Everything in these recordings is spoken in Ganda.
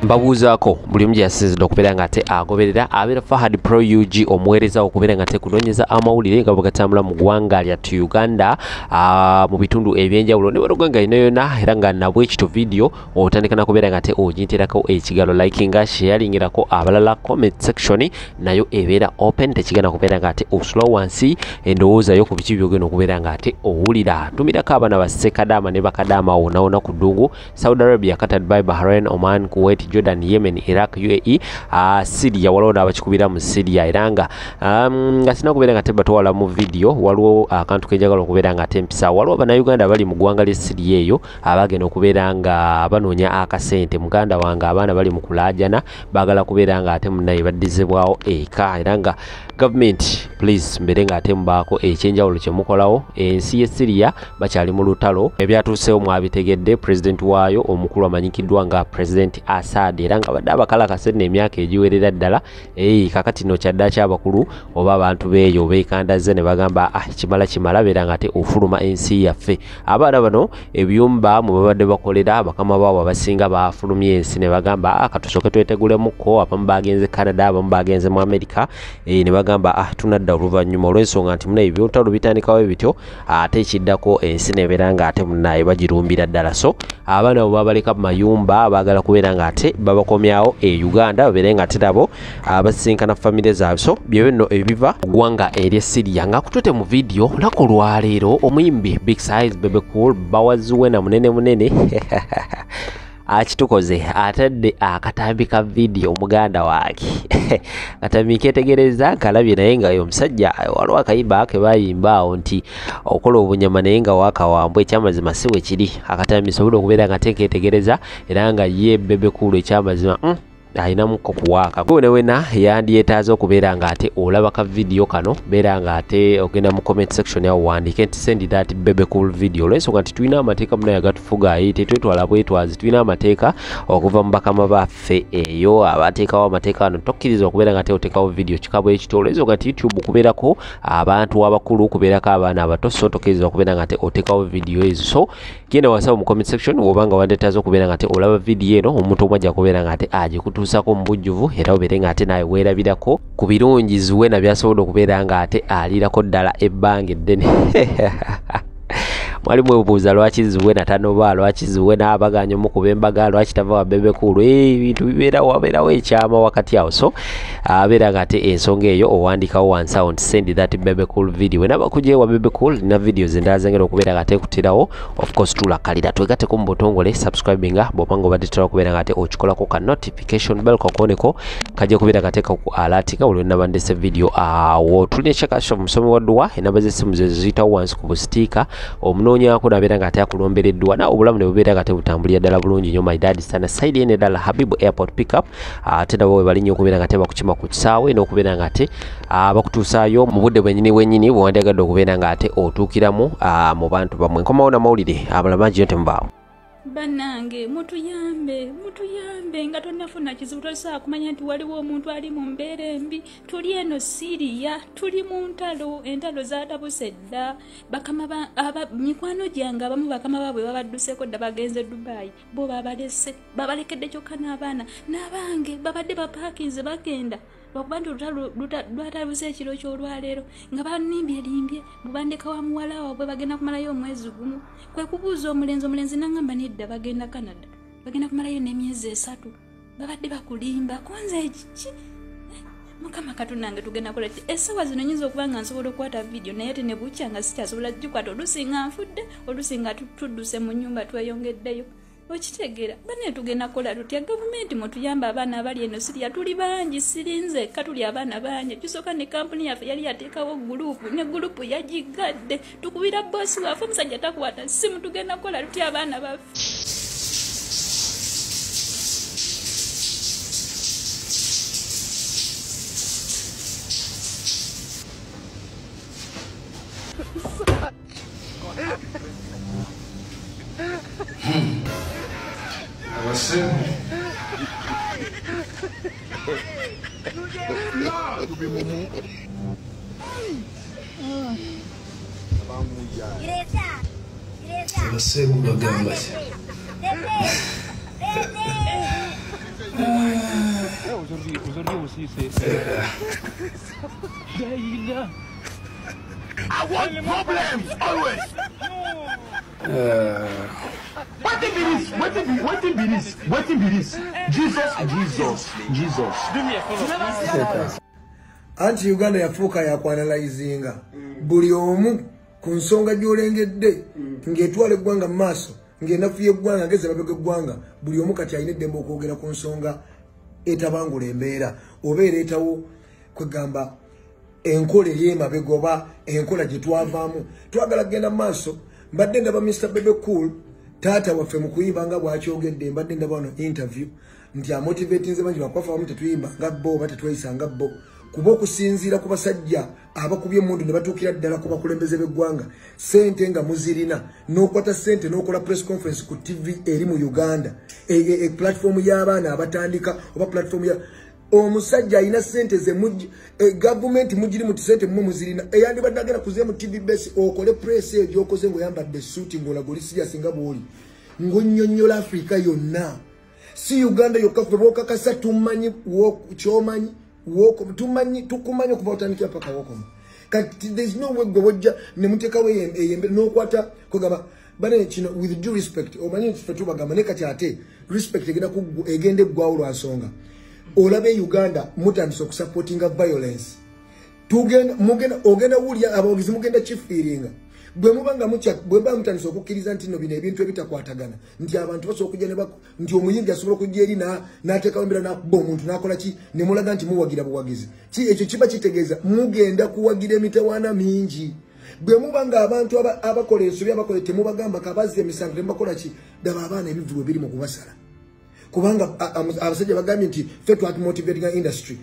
mbabuuzaako buli omu gye yasinzidde okubeera nga ate agoberera abeera Fahad Pro UG omuweereza okubeera nga ate kunoonyeza amawulire nga bwegatambula mu ggwanga lyattu Uganda mu bitundu ebyenjawulo ne bwe nga ino yonna era nga nabwe ekito video otandika nakubeera nga ate oginterako ekigalo likinga sharingirako abalala comment section nayo ebeera open tekigenda kubeera nga ate osula wansi endowoozayo ku biki byogenda okubeera nga ate owulira tumirako abaana ba Ssekadaama ne Bakadaama wonna ku ddungu Saudi Arabia, Qatar, Dubai, Bahrain, Oman, Kuwait, Jordan, Yemen, Iraq, UAE, Syria waliwo n'abakikubira mu Syria era nga sinakubeera nga tebatwala mu video waliwo akantu kenjagala okubeera nga tempisa waliwo bannayuganda bali mu ggwanga lya Syria eyo abagenda okubeera nga banoonya akasente muganda wange abaana bali mu kulaajana baagala kubeera nga ate munnaye baddizibwawo eka era nga government please mbere nga ate mubaako ekyenjawulo kye mukolawo ensi ye Syria bakyali mu lutalo ebyatuusewo mwabitegedde president waayo omukulu amanyikiddwa nga President Assad era nga badde abakalakase n'emyaka egiwerera ddala kakati no kyadda kyabakulu oba abantu beeyo beekandaze ne bagamba kimala beera nga ate ofuluma ensi yaffe abaana bano ebyumba mu babadde bakolera bakama baabo abasinga bafulumya ensi ne bagamba katusooke twetegulemuko abamu bagenze Canada abamu bagenze mu America ne bagamba tunadda oluvannyuma olw'ensonga nti munaye ebyolutalo bitandikawo bityo ate ekiddako ensi nebeera nga ate munaye bagirumbira ddala so abaana abo babaleka mu mayumba baagala kubeera nga ate babakomyawo Uganda babeere nga ate nabo basinkana famire zaabwe so byebyo nno ebiva ggwanga erya Syria nga kutute mu video lako lwaleero omuyimbi Big Size Bebe Cool bawazuwena munene akitukoze atadde akatambi ka video muganda wake katambi ketegereza kalabye naye nga omusajja waliwo akayimba ke bayimba awo nti okola obunyama naye nga wakawambwa ekyamazima siwe kiri akatambi sobola okubeera nga teketegereza era nga ye Bebe Cool ekyamazima ayinamu kuwaaka gwe wena yandyetaaze okubeera nga ate olaba ka video kano beera nga ate ogenda mu comment section yawo wandike nti send that Bebe Cool video olw'ensonga nti tulina amateeka munaye agatufuga tetwetwala bwetwazi tulina amateeka okuva mu bakama baffe eyo abateekawo amateeka ano tokkiriza okubeera nga ate oteekawo video kikabo ekito olw'ensonga nti YouTube kubeerako abantu abakulu kubeerako abaana abato so tokkiriza okubeera nga ate oteekawo video ezo so genda wasaba mu comment section obanga wandyetaaze okubeera nga ate olaba video eno omuntu omu ajja kubeera nga ate agikutuusako mu bujjuvu era obeere nga ate nawe weerabirako ku birungi zuwena byasobola okubeera nga ate alirako ddala ebbanga eddene mwali mwebuuza lwaki zuwena tanoba lwaki zuwena abaganya omukuba embaga lwaki tava wa Bebe Cool ebintu wabeerawo ekyama wakati awo so abeera nga ate ensonga eyo owandikawo wansi awo nti send that Bebe Cool video wena bakujje wa Bebe Cool na videos endala zengera okubeera nga ate kutirawo of course tulakalira twegatteko mu butongole subscribinga bw'obanga obadde tutera okubeera nga ate okikolako ka notification bell kakoneko kajja kubeera nga ate kakualatinga buli lwena bandese video awo tulina ekyakasho musomi wa dduwa enamba z'essimu ze ziyitawo wansi ku busitika omunoonyaako nabeera nga ate akulombereddwa nawe obulamu ne bubeera nga ate butambulira ddala bulungi nnyo my dad sana side ene ddala Habibu airport pickup ate nabo we balinnyo okubeera nga ate bakukima ku kisaawe n'okubeera nga ate bakutuusaayo mu budde bwennyini bwewandyagadde okubeera nga ate otuukiramu mu bantu bammwe nkomawo n'amawulire abalala bangi yo temubaawo Banange mutuyambe nga tonafuna kizibu tosobola kumanya nti waliwo omuntu ali mu mbeera embi tuli eno Syria tuli mu entalo zatabuse dda bakama mikwano gyange abamu bakama baabwe babadduseko dda bagenze Dubai bo babalekedde kyokka n'abaana n'abange babadde bapaakinze bagenda bakuba nti lwatabuse ekiro ky'olwaleero nga banimbye mubandeka wa muwala waabwe bagenda kumalayo omwezi gumu kwe kubuuza omulenzi nangamba nedda bagenda Canada bagenda kumalayo n'emyezi 3 babadde bakulimba kunze ekiki Mukama Katonda nange tugenda kola ki essaawa zino nyinza okuba nga nsobola okukwata video naye ate ne bukya nga sikyasobola gikwata olusinga nfudde olusinga tudduse mu nnyumba tweyongeddeyo okitegeera bane tugenda kola tutya gavumenti mutuyamba abaana abali eno Syria tuli bangi sirinze katuli abaana bangi kisoka ne kampuni yaffe yali yateekawo gurupu yagigadde tukubira bosi waffe omusajja takwata simu tugenda kola tutya abaana baffe Você bagamba. I want problems always. What be this? Jesus. Anti Uganda yafuuka yakwanalyzinga buli omu ku nsonga gy'olengedde ng'etwala eggwanga mu maaso ng'enafu y'eggwanga ngeze babega eggwanga buli omu kati alina eddembe okwogera ku nsonga etabangula embeera oba ereetawo kwegamba enkola ey'emabega oba enkola gye twavaamu twagala kugenda mu maaso. Mbadde ndaba Mr. Bebe Cool taata waffe mu kuyimba nga bw'akyogedde mbadde ndaba wano interview nti amotivatinze bangi bakwafa wamu tetuyimba nga bo oba tetweyisa nga bo kuba okusinziira ku basajja abakubye emundu ne batuukira ddala ku bakulembeze b'eggwanga sente nga muzirina n'okwata sente n'okola press conference ku TV eri mu Uganda platform y'abaana abatandika oba platform ya omusajja alina sente ze government mugiri muti sente mmwe muzirina eyandibadde agenda kuze mu TV base okole press eyo gy'okoze ng'oyambadde suuti ng'olaga oli serious nga bw'oli ng'onnyonnyola Africa yonna si Uganda yokka kuba okakasa tumanyi kyomanyi tukumanyi okuva otandikira paka wokomu kati there's no way gobojja ne mutekawo eyembe n'okwata kugamba bane kino with due respect omanyi ffe tubagamba ne kati ate respect egenda eggwawo lwa nsonga olabe Uganda mutandise okusupportinga violence ogenda wulya abawagizi mugenda kifiiringa bwe mubanga bwe mutandise okukkiriza nti no bino ebintu ebitakwatagana nti abantu basobola okujja nti omuyimbi asobola okujja eri n'ateekawo embeera n'akuba omuntu n'akola ki ne mulaga nti muwagira buwagizi ekyo kiba kitegeeza mugenda kuwagira emitawaana mingi bwe mubanga abantu abakola ensobi abakola temubagamba kabazza emisango temubakola ki daba abaana ebivu bwe biri mu kubasala kubanga abasajja bagambye nti ffe twatumotivatinga industry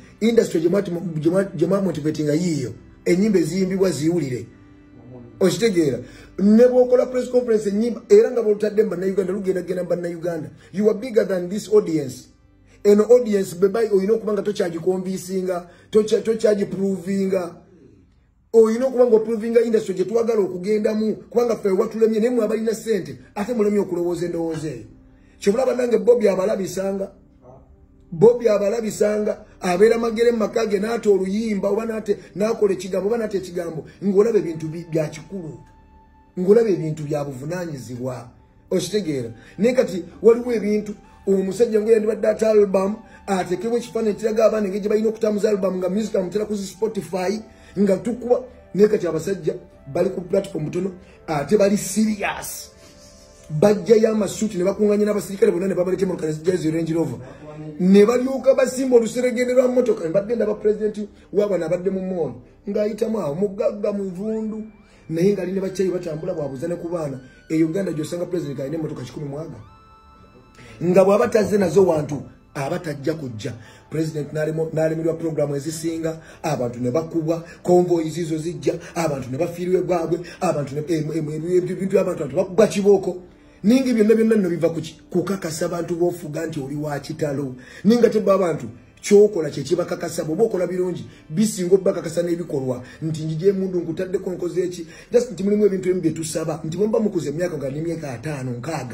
gye mwamotivatinga yiyo ennyimba eziyimbibwa ziwulire okitegeera ne bw'okola press conference ennyimba era nga bw'olutadde mu bannayuganda lugendagenda mu bannayuganda you are bigger than this audience eno audience bebai olina okuba nga tokyagikonvinsinga tokyagiprovinga olina okuba nga oprovinga industry gye twagala okugendamu kubanga ffe watulemye naye mwe abalina ssente ate mulemye okulowooza endowooza eyo kyobulaba nange Bobby abalabisanga abeera magere mu maka ge n'ate oluyimba oba n'akola ekigambo oba n'ate ekigambo ng'olaba ebintu bya kikulu ng'olaba ebintu bya buvunaanyizibwa okitegeera naye kati waliwo ebintu omusajja ngo yandibadde ate album atekebwa ekifaananyi kiraga abaana engeri gye balina okutambuza album nga music amutera ku Spotify nga tukuba naye kati abasajja bali ku platform tono ate bali serious bajja y'amasuuti ne bakuŋŋanya n'abasirikale bonna ne babalete mu Jazz Range Rover ne balyoka basimba oluseregende lwa mmotoka mbadde ndaba pulezidenti w'abaana abadde mu moolo ng'ayitamu awo mugagga muvundu naye ng'ali ne bakyayi batambula bwabuuza ne ku baana e Uganda gy'osanga pulezidenti alina emmotoka 100 mwaga nga bw'aba tazze nazo wantu abatajja kujja president n'alemerwa programu ezisinga abantu ne bakubwa convoys izo zijja abantu ne bafiirwe gwabwe abantu ebintu abantu bakubwa kibooko ningi byonna nno biva kukakasa abantu b'ofuga nti oli wa kitalo ninga tebba abantu kyokola kye kibakakasa bw'oba okola birungi bisinga obbakakasa n'ebikolwa nti njije mundu nkutaddeko nkoze eki just nti mulimu ebintu ebimu bye tusaba nti bwe muba mukuze emyaka nga n'emyaka 5 6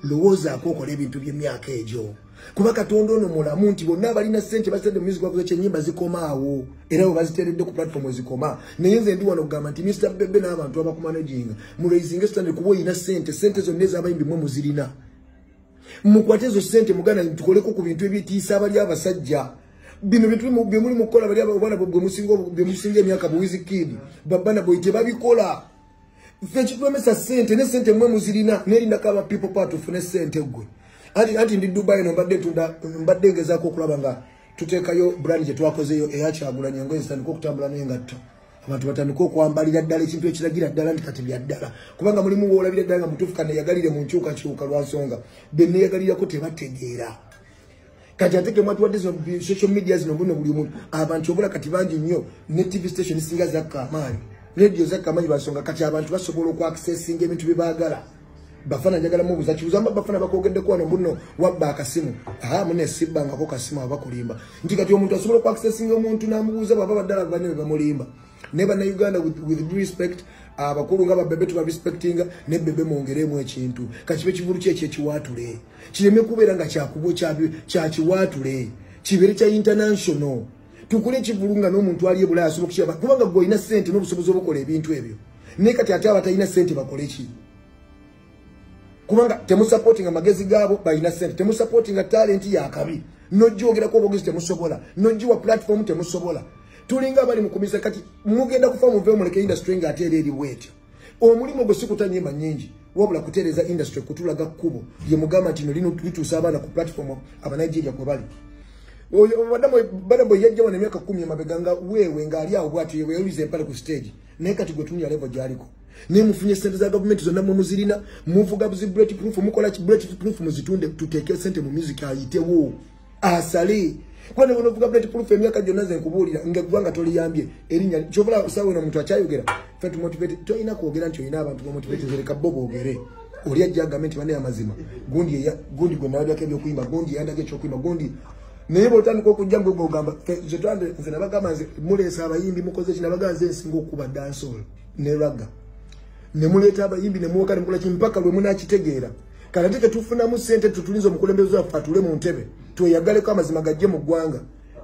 lowoozaako okola ebintu by'emyaka egyo kuba Katonda ono mulamu nti bonna abalina ssente basadde mu music wakoze kyennyimba zikomaawo era bwe baziteeredde ku platform ezikoma naye nze ndi wano okugamba nti Mr. Bebe n'abantu abakumanaginga mulaizinga standard kuba oyina ssente zonna ez'abayimbi mwe muzirina mukwate ezo ssente muganda tukoleko ku bintu ebitiisa abali abasajja bino bintu bye muli mukola bali abaana bwe musinga emyaka bu Wizkid babana boy tebabikola ffe kitwemesa ssente ne ssente mwe muzirina nerindako aba people part ofune ssente gwe anti ndi Dubai no mbadde ngezaako okulaba nga tuteekayo brand gye twakozeyo eyakyagulanya engoye zitandika okutambula n'engatto abantu batandika okwambalira ddala ekintu ekiragira ddala nti kati bya ddala kubanga mulimu woolabira ddala nga mutuufu kaneyagalire mu nkyukakyuka lwa nsonga be neyagalirako tebategeera kati ate kemwatuwadde zino social media zino buno buli omuntu abantu obula kati bangi nnyo ne TV station singa zakkaamaanyi radio zakkaamaanyi basonga kati abantu basobola okwakisesinga ebintu bye baagala bafana njagala mubuza kibuzamba bafana bakogeddeko wano buno wabba akasimu mune sibbangako kasimu abakulimba nti kati omuntu asobola okwakisesinga omuntu n'amubuuza baba baddala bane be bamulimba ne bannayuganda with due respect abakulu nga babebe tubarespectinga ne bebe mwongeremu ekintu kakibe kivulu ki ekyo ekiwaatule kireme kubeera nga kyakubo kyakiwaatule kibere kya international tukule kivulunga n'omuntu ali ebula asobola kukyaba kubanga gwe ina sente n'obusobozi obukola ebintu ebyo ne kati ate abatalina sente bakole ki kubanga temu supporting amagezi gaabo balina sente temu supporting talent ya kabi nojjogera ko bogezi temusobola nojjiwa platform temusobola tulinga bali mukumisa kati mugenda kufa muve muleke industry nga ate eri wet omulimo gwe sikutanyema nyingi wabula kutereza industry kutulaga kubo ye mugama tino lino twitusa abana ku platform aba Nigeria ko bali badamo yajja wana myaka 10 mabeganga wewe ngali awo bwatu yewe yuze pale ku stage neka tugotunya level jaliko ne mufunye sente za government zonna muzirina muvuga bullet proof mukola ki bullet proof muzitunde tuteke sente mu music ayitewo asali kwani unovuga bullet proof emyaka jonna ze nkubulira ngegwanga toliyambye erinya chovola sawe na muntu achayogera fatu motivate to ina kuogera nti ina abantu motivate zereka bobo ogere oli ajja government bane amazima gundi gwe nayo yakebyo kuimba gundi yandage cyo kuimba gundi nebo otandika okujja ngo gamba zetwande nzina bagamanze mulesa abayimbi mukoze kina baganze ensingo okuba dancehall ne raga ne muleta abayimbi ne muoka ne mukola kimpaka lwe munakitegeera kalatike tufuna mu sente tutulizo mukulembeze wa fatule mu ntebe tuyagale ko amazima gajje mu gwanga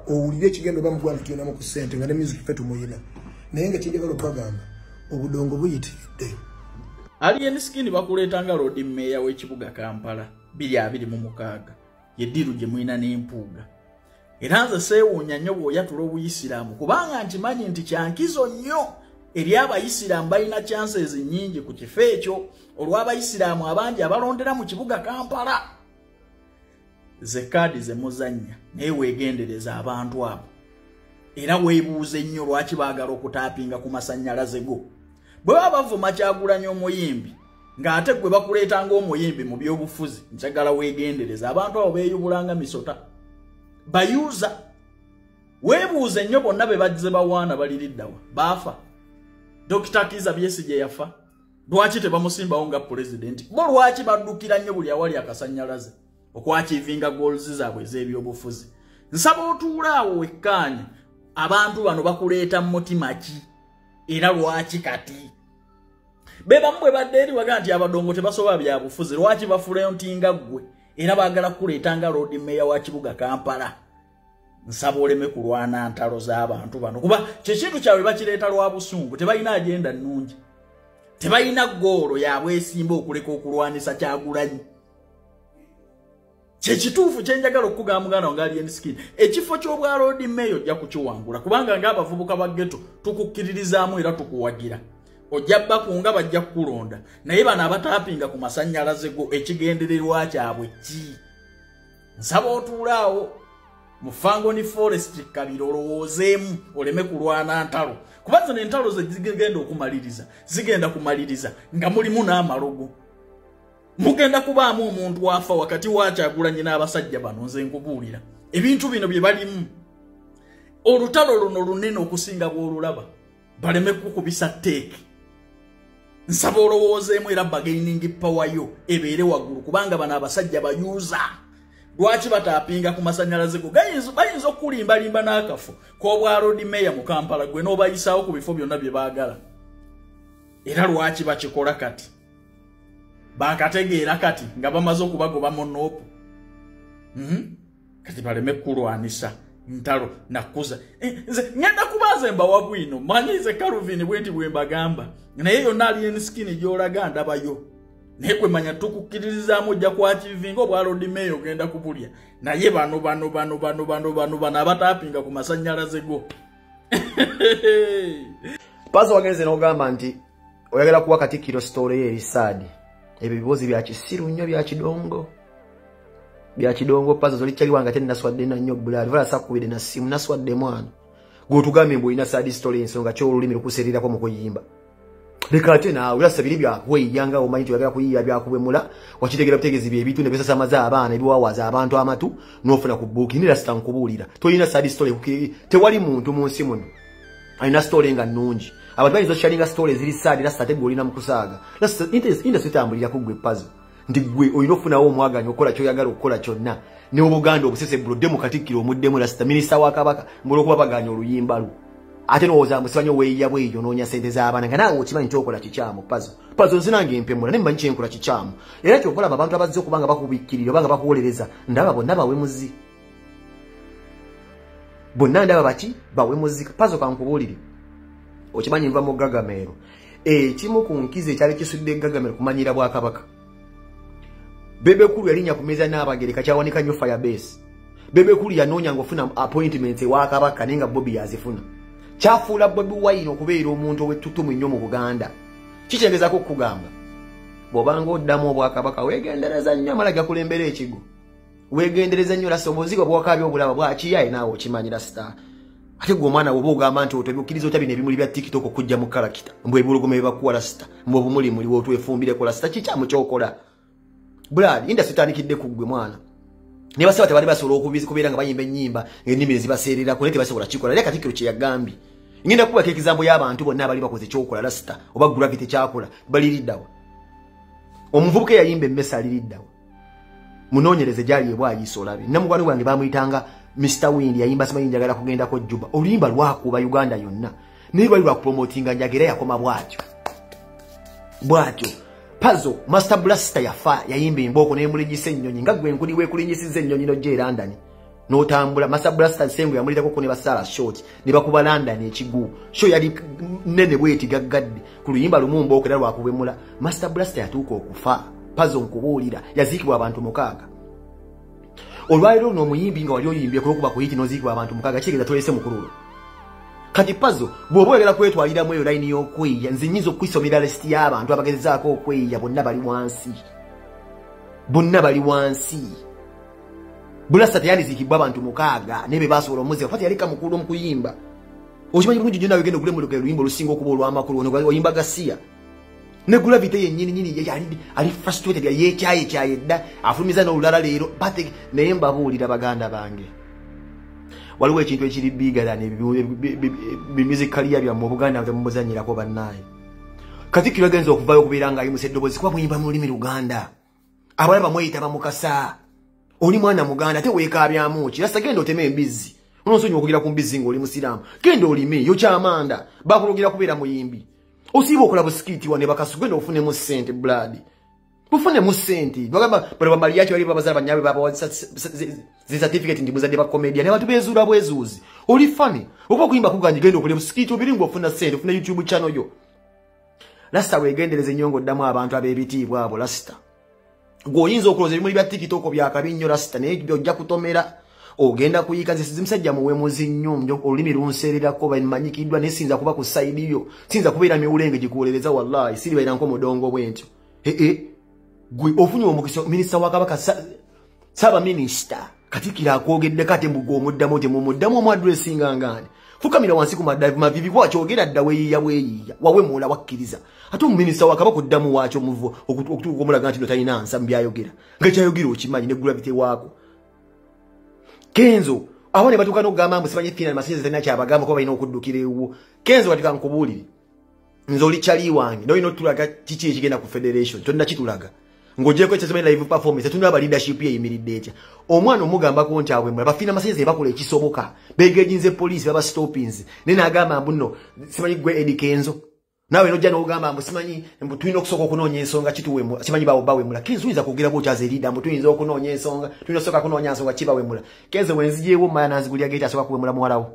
owulire kigendo ba mu gwanga kiona mu kusente nga ne music fetu muyina naye nga kijagalo bagamba obudongo buyitidde Alien Skin bakuletanga road mayor w'ekibuga Kampala 2026 yediru gye mwina n'empuuga era nze seewuunya nnyo bw'oyatula obuyisiraamu kubanga nkimanyi nti kyankizo nnyo eri abayisiraamu balina chances nnyingi ku kifo ekyo olw'abayisiraamu abangi abalondera mu kibuga Kampala ze kaadi ze muzannya naye weegendereza abantu abo era weebuuze nnyo lwaki baagala okutaapinga ku masannyalaze go bwe baba bavuma Kyagulanyi omuyimbi ng'ate gwe bakuleetanga omuyimbi mu byobufuzi njagala weegendereza abantu abo beeyubulanga misota bayuza weebuuze nnyo bonna be bazze bawaana baliriddawa baafa Dr. Kizza Besigye yafa lwaki tebamusimbawo nga pulezidenti bo lwaki baddukira nnyo buli awali akasannyalaze okwakivinga goals zaabwe ez'ebyobufuzi nsaba otuulaawo wekkaanya abantu bano bakuleeta mu mutima ki era lwaki kati beba mbwe badde eri waga nti abadongo tebasobola bya bufuzi lwaki bafule ntinga gwe era baagala kuleetanga road mayor wa kibuga Kampala nsaba oleme kulwana ntalo z'abantu bano kuba kyekintu kyabwe bakireeta lwa busungu tebalina agenda nnungi tebalina ggoolo yaabwe esimba okuleka okulwanisa Kyagulanyi kyekituufu kyenjagala okugamba muganda wange Alien Skin ekifo ky'obwa road mayor ojja kukiwangula kubanga ng'abavubuka ba ghetto tukukkiririzaamu era tukuwagira ojja bakunga bajja kukulonda naye bano abataapinga ku masannyalaze go ekigendererwa kyabwe ki nsaba otuulaawo mu Fangoni Forest Kabiro olowoozeemu oleme kulwana ntalo kuba zino entalo ze zigenda kumaliriza nga mulimu n'amalogo mugenda kubaamu omuntu wafa wakati wa Kyagulanyi n'abasajja bano nze nkubuulira ebintu bino bye balimu olutalo luno lunene okusinga bw'olulaba baleme kukubisa teeki nsaba olowoozeemu era bagaining power yo ebeere waggulu kubanga bano abasajja bayuuza lwaki bataapinga ku masannyalaze go bayinza okulimbalimba n'akafo k'obwa road mayor mu Kampala gwe n'obayisaawo ku bifo byonna bye baagala era lwaki bakikola kati bakategeera kati nga bamaze okubagoba mu noopu kati baleme kulwanisa ntalo nakuza nze ngenda kubaze mbawa bwino manyi ze Calvin bwenti bwe mbagamba naye yonna Alien Skin gy'olaga ndabayo naye kwe manya tukukkiririzaamu ojja kwakivinga obwa road mayor ogenda kubulya naye bano abataapinga ku masannyalaze go Pazo wagenze n'ogamba nti oyagala kuwa Katikkiro story ye erisaadi ebyo bibozi bya kisiru nnyo bya kidongo Pazo zoli kyali wanga tena naswadde na nnyo bulali vala sakubide na simu naswadde mwana gwotugambe mbu ina side story ensonga kyo olulimi lukuseererako mu kuyimba leka tena ulasabiri bya kweyanga omanyi tuyagala kuyiya bya kubemula wakitegera butegezi bye bitu ne besasa maza abaana ebiwawaza abantu amatu nofuna ku booking nira sita nkubulira toyina side story tewali muntu munsi muno ayina story nga nnungi abantu bayinza sharinga stories ziri side rasta tegolina mukusaaga rasta industry tambulira kugwe Pazo ndi gwe oyino funa wo mwaganyo okola kyo yagala okola kyonna ne obuganda obusese bro Katikkiro omuddemu rasta minister wa Kabaka mbolo kuba baganya oluyimba lu ate noza musibanyo weya bweyo nonya sente z'abaana nga nawe okimanyi kyokola kikyamu Pazo nzinange empemula ne mbanyi kyenkola kikyamu era kyokola abantu abazze okubanga bakubikkirira banga bakuwolereza ndaba bonna bawe muzi bonna ndaba baki bawe muzika Puzzle kankubulire okimanyi nva mu Gagamero kimu ku nkize kyali kisudde Gagamero kumanyira Bwakabaka Bebe Kulu yalinya kumeza n'abagereka kyawanika nnyo Firebase Bebe Kulu yanoonya ngofuna appointment wa Kabaka nenga Bobby yazifuna kyafuula Bobby Wine okubeera omuntu owettutumu nnyo mu Buganda kikyengezako kugamba bw'obanga oddamu Obwakabaka weegendereza nnyo amalaga kulembera ekigo weegendereza nnyo lasa obuzigo bw'okabya obulaba bwakiyaye naawe okimanyira star ate gwe omwana woba ogamba nti otobyukkiriza otya bino ebimuli bya TikTok okujja mu kalakita mbwe ebulugome ebakuwa lasita mbwe obumuli muli wotwefumbireko lasita kikyamu kyokola Brad industry tandikidde ku ggwe mwana ne basaba tebali basobola okubeera nga bayimba ennyimba ng'ennimi ezibaseerera kule tebasobola kikola naye Katikkiro kye yagambye ngenda kubaka ekizambo y'abantu bonna abali bakoze ekyokola lasita oba Gravity kyakola baliriddawa omuvubuka yayimba emmesa aliriddawa munoonyereze gyali ebwayiisa olabe namugwani wange bamuyitanga Mr. Wind yayimba simanyi njagala kugendako Juba oluyimba lwakuba Uganda yonna naye lwali lwakupromotinga njagera yakoma bwatyo Puzzle Master Blaster yafa yayimba emboko n'emulinyisa ennyonyi nga gwe nkuli weekulinyisiza ennyonyi n'ojja London n'otambula Master Blaster nsengo yamulirako ko ne basala short ne bakuba London ekigu show yali nene bweti gaggadde ku luyimba lumu mboko era lwakubemula Master Blaster yatuuka okufa Puzzle nkubuulira yaziikibwa abantu 6 olwaliro n'omuyimbi nga wali oyimbye kuba ku hiti n'oziikibwa abantu 6 kigeza tolese mukululo kati Puzzle bw'oba oyagala kwetwaliramu eyo layini y'okweya nze nnyinza okwisomera lesiti y'abantu abagezezaako okweya bonna bali wansi Blaster teyandiziikibwa abantu 6 nebe basobola omuzika fati yalika mukulu mu kuyimba okimanyi bulungi nnyo nawe genda okulemuluka oluyimba olusinga okuba olw'amakulu oyimba Gasiya ne Gravity yennyini ali frustrated yeekyaye dda afulumiza n'olulala leero bate naye mbabuulira baganda bange waliwo ekintu ekiri bigger than music career byammwe Obuganda temumuzanyirako bannaye Katikkiro agenza okuvayo okubeera ng'ayimusa eddoboozi kuba muyimba mu lulimi Luganda abala bamweyita bamukasa oli mwana Muganda ate weekaabyamu ki lasa genda oteme embizzi onosonyiwa okugira ku mbizzi ng'oli musiraamu genda olime yo kyamanda bakulogira kubeera muyimbi osiiba okola busikiti wane bakasu genda ofunemu ssente blood bufunemu ssente bagamba bano bamali yaki bali babazala banyaabe baba zi certificate ndi muzadde ba comedian ne bantu bezuula bwezuuzi oli funny oba okuyimba kuganje genda okola busikiti obiringo ofuna ssente ofuna YouTube channel yo lasta weegendereze nnyongo ddamu abantu ab'ebitiibwa abo lasta gwoyinza okuloza ebimuli bya TikTok byakabi nnyo lasta naye byojja kutomera ogenda kuyiika nze musajja muwemuzi nnyo olulimi lunseererako bamanyikiddwa nesinza kuba ku side yo sinza kubeera miwulenge gikuwolereza wallahi siri baira nko mudongo bwentyo gwe ofunye omukisa minisita wa Kabaka saba minisita Katikkiro akwogedde kate mbugo omuddamu temumuddamu omwadressinga ngani fukamira wansi ku mavivi bwakyogera dda weeyiya wawemula wakkiriza ate omuminisita wa Kabaka oddamu waakyo muvo okutuuka omulaga nti notalina nsa mbyayogera nga kyayogera okimanyi ne Gravity waako Kenzo abone batuka n'okugamba mbu simanyi final masizi zena kyabagamba ko balina okuddukira ewo Kenzo watika nkubuulire nze oli kyali wange noyina otulaga kiki ekigenda ku federation tonna kitulaga ng'ogyeko ekyasomaire live performance tunaba leadership eyimiridde etya omwana omugambako nti abwe mula bafina amasanyalaze bakola ekisoboka beegejinze poliisi baba stoppings naye n'agamba mbu nno simanyi gwe Eddie Kenzo nawe nojja n'ogamba mbu simanyi mbu tulina okusooka okunoonya ensonga kituwemula simanyi bawemula Kenzo oyinza kwogera bw'okyaza erida mbu tuyinza okunoonya ensonga tulina osooka kunoonya nsonga kibawemula Kenzo wenzijeewo maya nanzigulya geeti asooka kuwemula muwalawo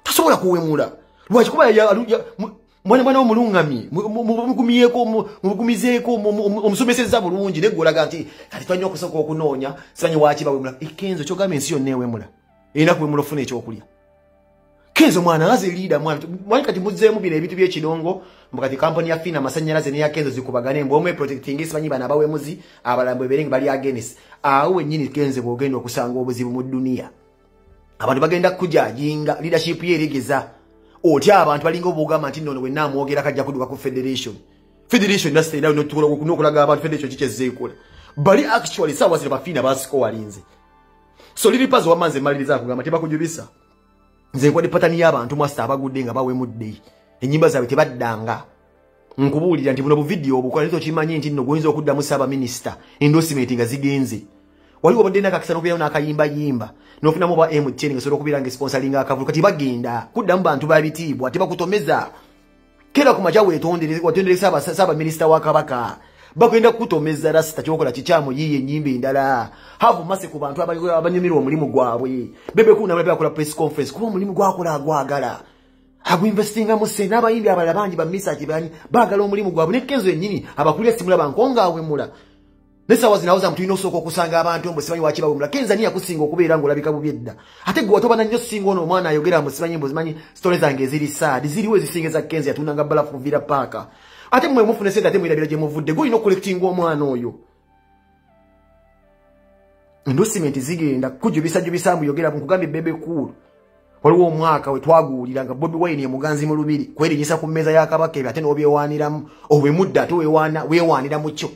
tasobola kuwemula lwaki kuba mwana omulungami mugumizeeko omusomeseza bulungi neggolaga nti kati twalina okusooka okunoonya simanyi wakibawemula Kenzo kyogamba ensi yonna ewemula erina kuwemula ofuna ekyokulya Kenzo mwana aze leader mwana kati muzzeemu bino ebintu by'ekidongo mbukati kampani ya Fina amasanyalaze neya Kenzo zikubagane mbwomwe protecting simanyi bana bawemuzi abalambo eberengi bali against awo nyini Kenzo bwogenda okusanga obuzibu mu dunia abantu bagenda kujajinga leadership yeregeza otya abantu balinga obugamba nti nno wenna amwogera kajja kuduka ku federation nasite era n'okulaga abantu federation kikyezeekola bali actually sawa zino bafina basiko walinze so lili Puzzle wamanze maliriza kugamba tebakujubisa nze nkwadi patani y'abantu mwasta abagudde nga bawemudde ennyimba zaabwe tebaddanga nkubuulira nti buno bu video obukola nito kimanyi nti nno goyinza okuddamu ssaaba minisita endorsement nga zigenze waliwo badde nakakisa n'okubeerawo n'akayimbayimba n'ofunamu ba M10 nga sobola okubeera nga sponsoringa akavulu kati bagenda kuddamu bantu babitiibwa tebakutomeza kera ku makya weetondereza ssaaba minisita wa Kabaka bagenda kutomeza rasta kyokola kichamu yiye nyimbe ndala havu mase ku bantu abanyumirwa omulimu gwabwe bebe kuna bebe akola press conference kuba omulimu gwakola agwagala agu investinga mu sena abayimbi abala bangi ba message bani bagala omulimu gwabwe ne Kenzo yennyini abakulira simula bankonga awemula nesa wazinauza mtu inosoko kusanga abantu mbo simanyi wachiba bumula Kenzo niya kusinga okubeera ngo labika bubyedda ate gwe watoba nanyo singo ono omwana ayogera mu simanyi mbo zimanyi stories zange ziri sad ziriwe zisinga Kenzo yatunanga balafu vira paka ate mwe mufune sente ate mwirabira je muvudde go ino collecting omwana oyo endorsement zigenda kujubisa mbu yogera nkugambe bebe cool waliwo omwaka we twagulira nga Bobi Wine ye muganzi mu lubiri kwerinyisa ku meza ya kabaka ate n'obyewaniramu obwe mudda ate wewanira mu kyo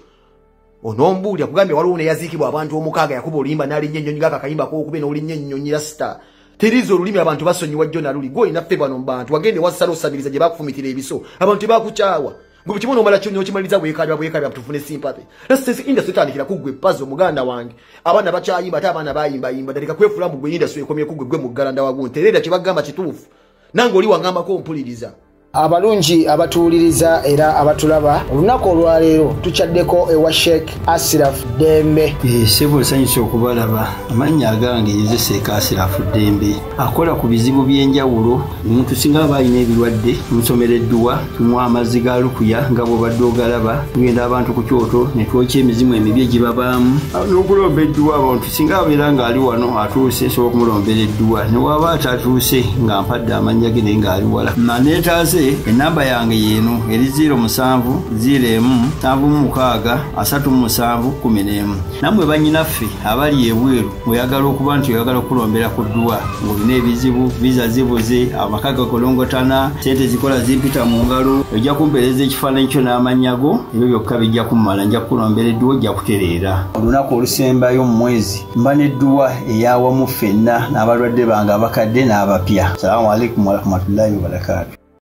onombulya kugambye waliwo ne yazikibwa abantu omukaaga yakuba olimba nali nnyonyi gaka kayimba ko okube n'olinnya ennyonyi rasta terizo olulimi abantu basonyiwa jjo na luli go inaffe bano mbantu wagende wasala osabiriza gye bakufumitira ebiso abantu tebakucaawa gwe kimono omala kyo n'okimaliza bwekabya tufune sympathy rasta industry tandikira kugwe pazo muganda wange abaana bakyayimba ate abaana bayimba dalika kwefula mu gwe industry ekomye kugwe gwe muggalanda wagunte terera kibagamba kituufu nange oli wangambako ompuliriza abalungi abatuuliriza era abatulaba olunaku olwaleero tuchaddeko ewa Sheikh Ashraf Dembe sebo sanyusa okubalaba amannya agange yezeseeka Ashraf Dembe akola ku bizibu by'enjawulo omuntu singa abayina ebirwadde musomereddwa tumwa amazzi ga lukuya nga bw'obadde ogalaba tugenda abantu ku kyoto ne twokya emizimu emibi egibabaamu n'okulomba edduwa abantu singa abeera ng'ali wano atuuse nsobola okumulombera edduwa ne waba atatuuse nga mpadde amannya ge naye ng'ali wala naneetaase enamba yange yeno eri 0707363711 namwe banyinaffe abali ebweru oyagala okuba nti oyagala okulombera ku dduwa ng'olina ebizibu viza zibuze amaka gakolongotana sente zikola zimpita mu ngalo ojja kumpeereza ekifaananyi kyo n'amanyago ebyo byokka bijja kummala nja kukulombera edduwa ojja kutereera olunaku olusembayo mu mwezi mba n'edduwa eyawamu ffenna n'abalwadde bange abakadde n'abapya salaamu alaikum warahmatullahi wabarakatu